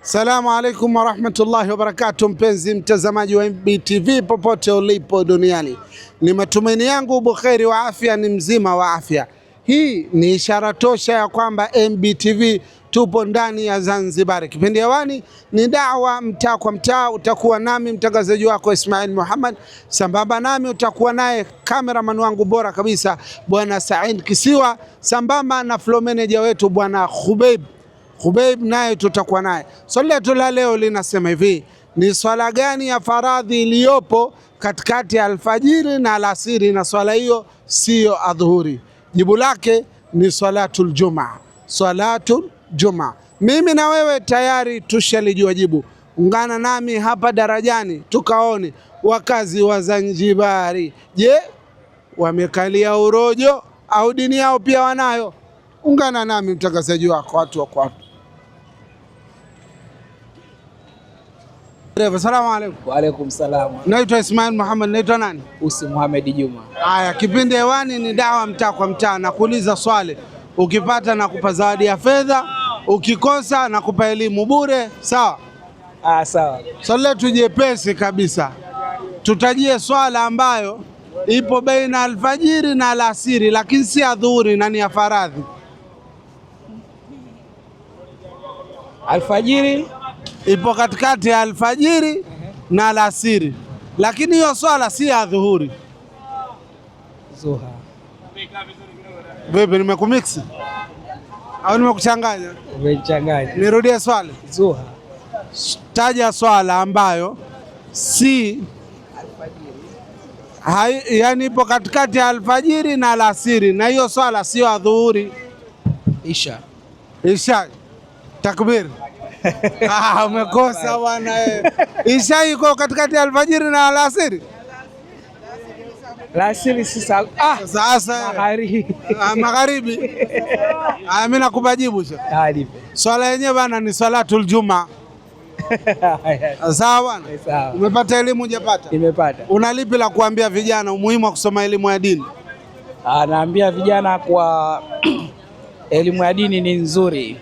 Assalamu alaikum warahmatullahi wabarakatuh, mpenzi mtazamaji wa MBTV popote ulipo duniani, ni matumaini yangu bukheri wa afya, ni mzima wa afya. Hii ni ishara tosha ya kwamba MBTV tupo ndani ya Zanzibar. Kipindi hewani ni Da'wa Mtaa kwa Mtaa. Utakuwa nami mtangazaji wako Ismail Muhammad, sambamba nami utakuwa naye cameraman wangu bora kabisa bwana Said Kisiwa, sambamba na flow manager wetu bwana Khubeib naye tutakuwa naye. Swali letu la leo linasema hivi: ni swala gani ya faradhi iliyopo katikati ya alfajiri na alasiri, na swala hiyo siyo adhuhuri? Jibu lake ni swalatul Jumaa. Swalatul Jumaa. Mimi na wewe tayari tushalijua jibu. Ungana nami hapa darajani tukaone wakazi wa Zanzibari, je, wamekalia urojo au dini yao pia wanayo? Ungana nami mtangazaji wako watu wa watu. Assalamu alaikum. Wa alaikum salam. Naitwa Ismail Muhammad. Naitwa nani? Usi Muhammad Juma. Haya, kipindi hewani ni Da'wa Mtaa kwa Mtaa. Na kuuliza swali, ukipata na kupa zawadi ya fedha, ukikosa na kupa elimu bure. Sawa? Sawa. Swali letu jepesi kabisa. Tutajie swala ambayo ipo baina alfajiri na alasiri, lakini si adhuhuri na ni ya faradhi. Alfajiri ipo katikati ya alfajiri na alasiri, lakini hiyo swala si ya dhuhuri. Zuha. Vipi, nimekumix au nimekuchanganya? Umechanganya. Nirudie swali. Zuha. Taja swala ambayo si yani ipo katikati ya alfajiri na alasiri, na hiyo swala sio adhuhuri. Isha. Isha. Takbir. Umekosa bwana. Isha iko katikati ya alfajiri na alasiri. Alasiri sasa. Sasa magharibi. Mimi nakupa jibu sasa. Swala yenyewe bwana ni salatul Jumaa. Sawa bwana? Sawa. Umepata elimu hujapata? Nimepata. Una lipi la kuambia vijana umuhimu wa kusoma elimu ya dini? Naambia vijana kwa elimu ya dini ni nzuri,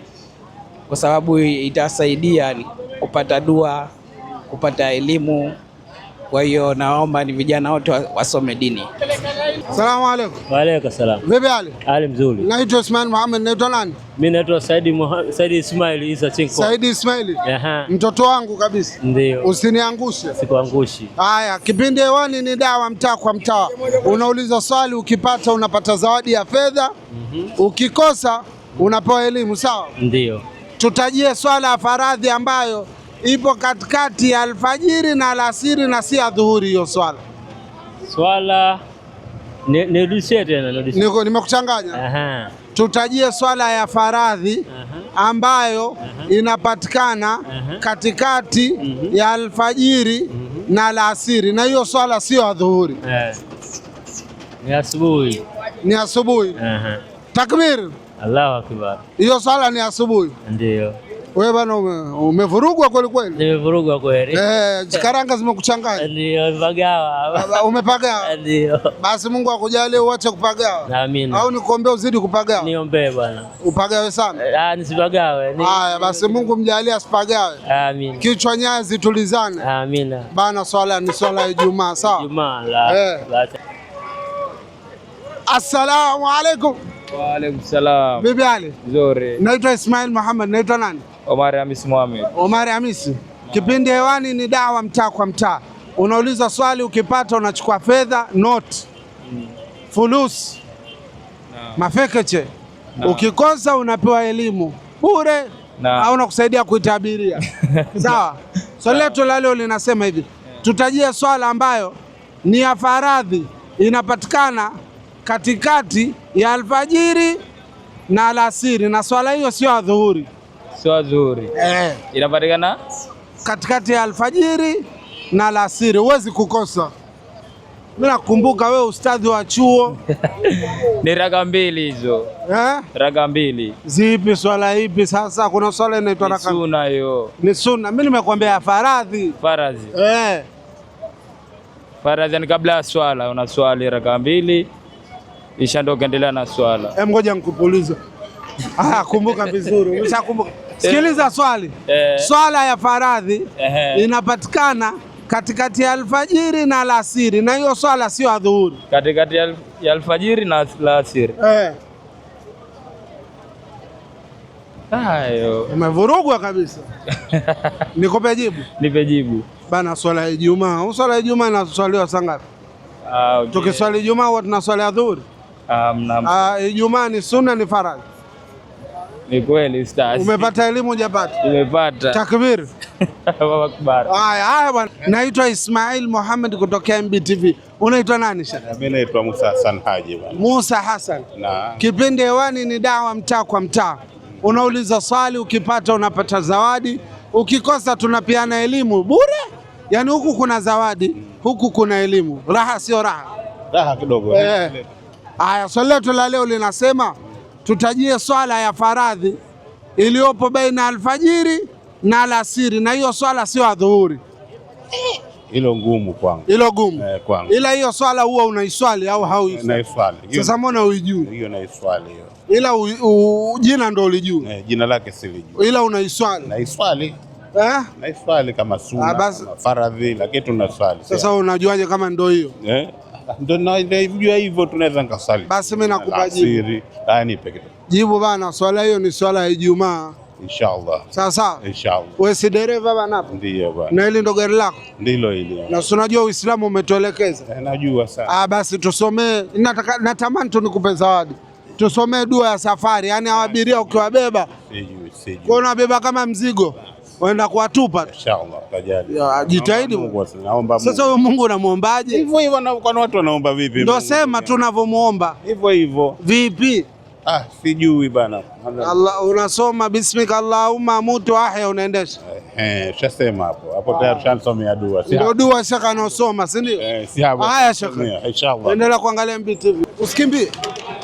kwa sababu itasaidia kupata dua, kupata elimu. Kwa hiyo naomba ni vijana wote wasome dini. Salamu alaikum. Wa alaikum salam. Vipi hali? Hali mzuri. Naitwa Ismail Muhammad. Naitwa nani? Mimi naitwa Said Ismail Isa Chinko. Said Ismail. Aha. Mtoto wangu kabisa. Ndio. Usiniangushe. Sikuangushi. Haya, kipindi hewani ni Da'wa Mtaa kwa Mtaa. Unauliza swali, ukipata unapata zawadi ya fedha. Ukikosa unapewa elimu. Sawa? Ndio. Tutajie swala ya faradhi ambayo ipo katikati ya alfajiri na alasiri na si adhuhuri. Hiyo swala nirudishie tena. Nimekuchanganya. Aha. Tutajie swala ya faradhi ambayo inapatikana katikati ya alfajiri na alasiri, na hiyo swala sio adhuhuri. Ni asubuhi. Ni asubuhi. Takbir. Allahu akbar. Hiyo swala ni asubuhi. Ndio. Wewe bana umevurugwa kweli kweli. Nimevurugwa kweli. Karanga zimekuchanganya. Ndio, nimepagawa. Umepagawa? Ndio. Basi Mungu akujalie uache kupagawa. Amina. Au nikuombee uzidi kupagawa? Niombee bwana. Upagawe sana. Nisipagawe. Haya basi Mungu mjalie asipagawe. Amina. Kichwa nyaya zitulizane. Amina. Bana, swala ni swala ya Ijumaa. Sawa? Ijumaa la. Assalamu alaikum. Wa alaikum salam. Bibi hali? Nzuri. Naitwa Ismail Muhammad. Naitwa nani? Omar Hamisi Mohamed. Omar Hamisi. Kipindi hewani ni Da'wa Mtaa kwa Mtaa. Unauliza swali, ukipata unachukua fedha, note, fulus, mafekeche. Ukikosa unapewa elimu bure au unakusaidia kuitabiria. Sawa? Swali letu la leo linasema hivi: tutajie swala ambayo ni ya faradhi, inapatikana katikati ya alfajiri na alasiri, na swala hiyo sio adhuhuri. Sio adhuhuri. Inapatikana katikati ya alfajiri na alasiri, huwezi kukosa. Mimi nakumbuka wewe ustadhi wa chuo. Ni raka mbili hizo. Raka mbili. Zipi swala ipi sasa? Kuna swala inaitwa raka. Ni sunna hiyo. Ni sunna. Mimi nimekuambia faradhi. Faradhi. Faradhi ni kabla ya swala, una swali raka mbili, isha ndo kaendelea na swala. Ngoja nikupulize. Kumbuka vizuri. Umeshakumbuka. Sikiliza swali. Swala ya faradhi inapatikana katikati ya alfajiri na alasiri, na hiyo swala sio adhuhuri. Katikati ya alfajiri na alasiri. Hayo. Umevurugwa kabisa. Nikupe jibu? Nipe jibu. Bana, swala ya Ijumaa. Swala ya Ijumaa inaswaliwa saa ngapi? Okay. Tukiswali Ijumaa huwa tunaswali adhuhuri. Ijumaa ni sunna, ni faradhi. Ni kweli ustaz. Umepata elimu hujapata? Nimepata. Takbir. Allahu Akbar. Haya bwana. Naitwa Ismail Mohamed kutokea MBTV. Unaitwa nani shaka? Mimi naitwa Musa Hassan Haji bwana. Musa Hassan. Kipindi hewani ni dawa mtaa kwa mtaa. Unauliza swali, ukipata unapata zawadi, ukikosa tunapiana elimu bure. Yaani huku kuna zawadi, huku kuna elimu. Raha sio raha? Raha kidogo. Haya, swali letu la leo linasema tutajie swala ya faradhi iliyopo baina alfajiri na alasiri, na hiyo swala sio adhuhuri. Hilo ngumu kwangu. Hilo gumu. Kwangu. Ila hiyo swala huwa unaiswali au hauiswali? Naiswali. Sasa mbona huijui? Hiyo naiswali hiyo. Ila jina ndo ulijua. Jina lake silijui. Ila unaiswali. Naiswali. Naiswali kama sunna, kama faradhi, lakini tunaswali. Sasa unajuaje kama ndo hiyo? Ndio naijua hivyo, tunaweza nikasali. Basi mimi nakupa jibu. Nipe kitu. Jibu bana, swala hiyo ni swala ya Ijumaa. Inshallah. Sawa. Inshallah. Wewe si dereva bana hapo? Ndiyo bwana. Na hili ndo gari lako? Ndilo hili. Na unajua Uislamu umetuelekeza? Najua sana. Basi tusomee, natamani tu nikupe zawadi. Tusomee dua ya safari, yani abiria ukiwabeba. Sijui. Kwa unabeba kama mzigo, waenda kuwatupa. Inshallah, tajali. Jitahidi. Naomba. Sasa wewe Mungu unamuombaje? Hivyo na kwa watu wanaomba vipi? Ndio sema tunavyomuomba. Hivyo. Vipi? Sijui bana. Allah, unasoma bismika Allahumma amutu ahya, unaendesha. Shasema hapo tayari shansomea dua. Ndio dua shaka anaosoma, si ndio? Si hapo. Haya shaka. Inshallah. Endelea kuangalia MBTV. Usikimbie.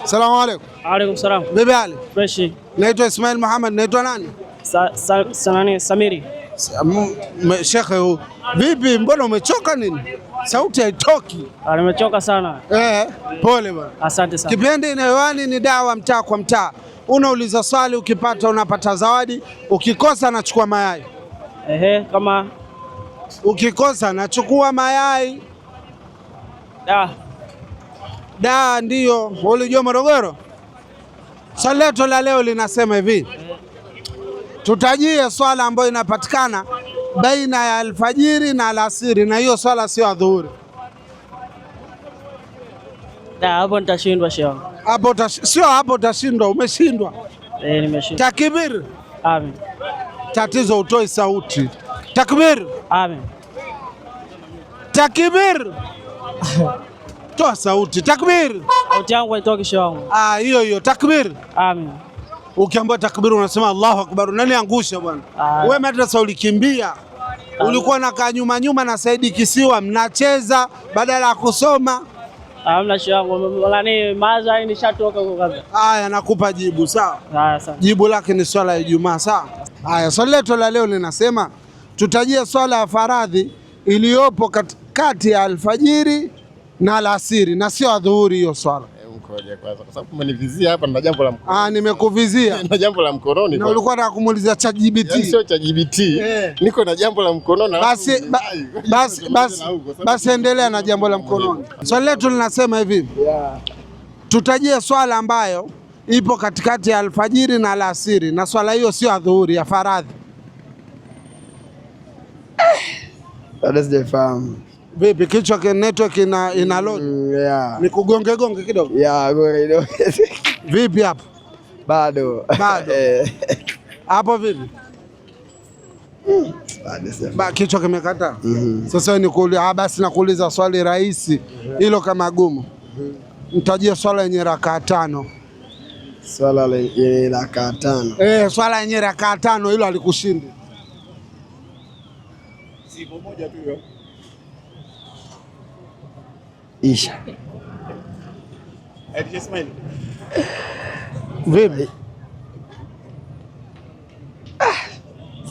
Asalamu alaykum. Alaykum salam. Bibi Ali. Fresh. Naitwa Ismail Mohamed. Naitwa nani? Samiri. Shekhe, vipi, mbona umechoka nini? Sauti haitoki. Nimechoka sana. Pole bwana. Asante sana. Kipindi hewani ni dawa mtaa kwa mtaa. Unauliza swali, ukipata unapata zawadi, ukikosa nachukua mayai. Kama ukikosa nachukua mayai. Ndio. Ulijua Morogoro? Swali letu la leo linasema hivi. Tutajie swala ambayo inapatikana baina ya alfajiri na alasiri, na hiyo swala sio adhuhuri. Hapo nitashindwa shehe. Hapo utashindwa, umeshindwa. Nimeshindwa. Takbir. Amen. Tatizo utoi sauti. Takbir. Amen. Takbir. Toa sauti. Takbir. Sauti yangu haitoki shehe wangu. Hiyo takbir. Amen. Ukiambiwa takbir unasema Allahu Akbar. Nani angusha bwana? Wewe madrasa ulikimbia. Ulikuwa nakaa nyuma na Saidi Kisiwa mnacheza badala ya kusoma. Hamna shehe wangu. Maza nishatoka huko kabisa. Haya, nakupa jibu sawa? Sawa. Jibu lake ni swala ya Ijumaa sawa? Haya, swali letu la leo linasema tutajie swala ya faradhi iliyopo kati ya alfajiri na alasiri, na sio adhuhuri hiyo swala. Ngoja kwanza, kwa sababu umenivizia hapa na jambo la mkononi. Nimekuvizia. Na jambo la mkononi. Na ulikuwa unataka kumuuliza ChatGPT. Sio ChatGPT. Niko na jambo la mkononi. Basi endelea na jambo la mkononi. Swali letu linasema hivi. Tutajie swala ambayo ipo katikati ya alfajiri na alasiri, na swala hiyo sio adhuhuri, ya faradhi. Bado sijafahamu. Vipi, kichwa ke network ina load? Ni kugonge kidogo? Kidogo. Vipi hapo? Bado. Hapo vipi? Kichwa kimekata. Sasa basi nakuuliza swali rahisi hilo kama gumu. Nitajie swala yenye rakaa 5. Swala yenye rakaa 5. Swala yenye rakaa 5 hilo alikushindi. Siku moja tu hiyo. Isha. Vipi?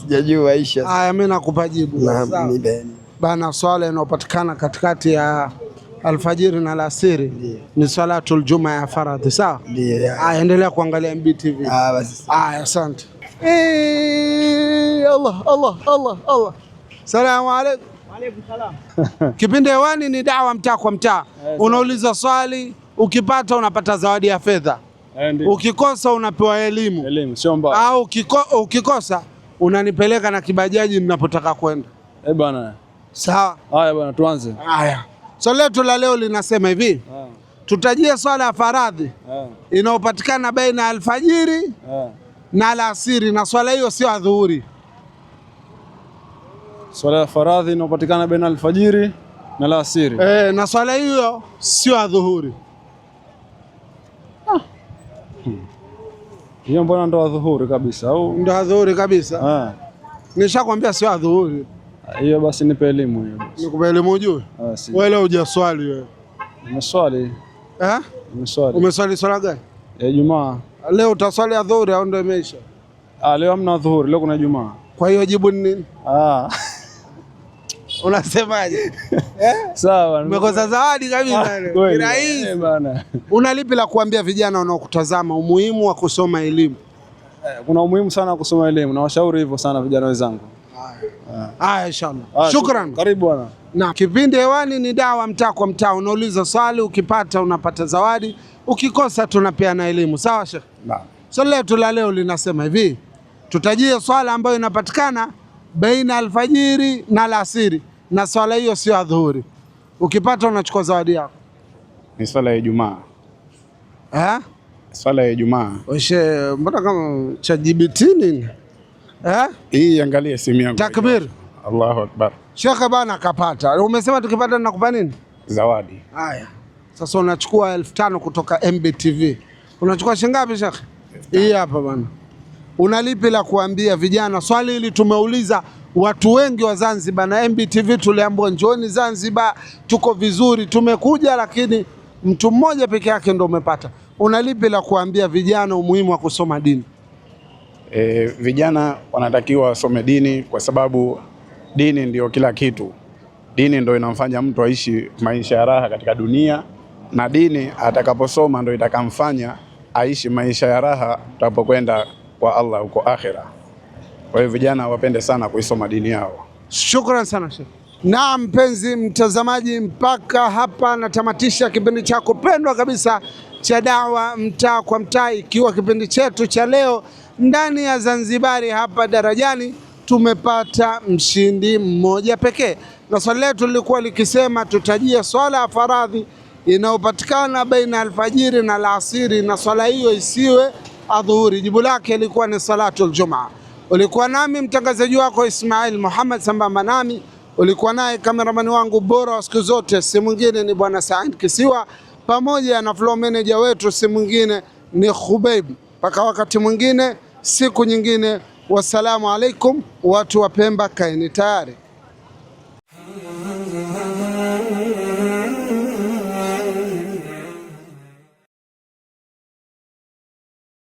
Sijajua Isha. Haya, mimi nakupa jibu. Bana, swala inayopatikana katikati ya alfajiri na alasiri ni salatul Juma ya faradhi sawa? Ndio. Endelea kuangalia MBTV. Basi. Asante. Allah. Salamu alaykum. Waalaikum salam. Kipindi hewani ni dawa mtaa kwa mtaa. Unauliza swali, ukipata unapata zawadi ya fedha. Ukikosa unapewa elimu. Elimu sio mbaya. Au ukikosa unanipeleka na kibajaji ninapotaka kwenda. Bwana. Sawa. Haya bwana, tuanze. Haya. Swali letu la leo linasema hivi. Tutajie swala ya faradhi inayopatikana baina ya alfajiri na alasiri, na swala hiyo sio adhuhuri. Swala ya faradhi inayopatikana baina alfajiri na alasiri. Na swala hiyo sio adhuhuri. Hiyo mbona ndo adhuhuri kabisa au? Ndo adhuhuri kabisa. Nishakwambia sio adhuhuri. Hiyo basi nipe elimu hiyo. Nikupe elimu ujue? Wewe leo hujaswali wewe. Nimeswali. Nimeswali. Umeswali swala gani? Ya Ijumaa. Leo utaswali adhuhuri au ndio imeisha? Leo hamna adhuhuri, leo kuna Ijumaa. Kwa hiyo jibu ni nini? Unasemaje? Sawa. Umekosa zawadi kabisa leo. Kirahisi bana. Una lipi la kuambia vijana wanaokutazama umuhimu wa kusoma elimu? Kuna umuhimu sana wa kusoma elimu na washauri hivyo sana vijana wenzangu. Haya inshallah. Shukran. Karibu bwana. Na kipindi hewani ni dawa mtaa kwa mtaa. Unauliza swali, ukipata unapata zawadi, ukikosa tunapeana elimu. Sawa Sheikh? Naam. Swali letu la leo linasema hivi. Tutajie swala ambayo inapatikana baina alfajiri na alasiri, na swala hiyo sio adhuhuri. Ukipata unachukua zawadi yako. Ni swala ya Ijumaa. Swala ya Ijumaa. Mbona kama ChatGPT nini? Hii angalia simu yangu. Takbir. Allahu Akbar. Sheikh bana kapata. Umesema tukipata nakupa nini? Zawadi. Haya. Sasa unachukua 1500 kutoka MBTV. Unachukua shilingi ngapi Sheikh? Hii hapa bana. Una lipi la kuambia vijana? Swali hili tumeuliza watu wengi wa Zanzibar, na MBTV tuliambiwa njooni Zanzibar, tuko vizuri, tumekuja, lakini mtu mmoja peke yake ndo umepata. Una lipi la kuambia vijana umuhimu wa kusoma dini? Vijana wanatakiwa wasome dini kwa sababu dini ndio kila kitu. Dini ndio inamfanya mtu aishi maisha ya raha katika dunia, na dini atakaposoma ndio itakamfanya aishi maisha ya raha tutapokwenda kwa Allah huko akhira. Kwa hiyo vijana wapende sana kuisoma dini yao. Shukran sana Sheikh. Na mpenzi mtazamaji, mpaka hapa natamatisha kipindi chako pendwa kabisa cha dawa mtaa kwa mtaa, ikiwa kipindi chetu cha leo ndani ya Zanzibari hapa Darajani. Tumepata mshindi mmoja pekee, na swali letu lilikuwa likisema tutajie swala ya faradhi inayopatikana baina alfajiri na alasiri, na swala hiyo isiwe adhuhuri. Jibu lake ilikuwa ni salatul Jumaa. Ulikuwa nami mtangazaji wako Ismail Muhammad, sambamba nami ulikuwa naye kameramani wangu bora wa siku zote, si mwingine ni bwana Said Kisiwa, pamoja na flow manager wetu si mwingine ni Khubaib. Mpaka wakati mwingine, siku nyingine. Wassalamu alaikum, watu wa Pemba, kaeni tayari.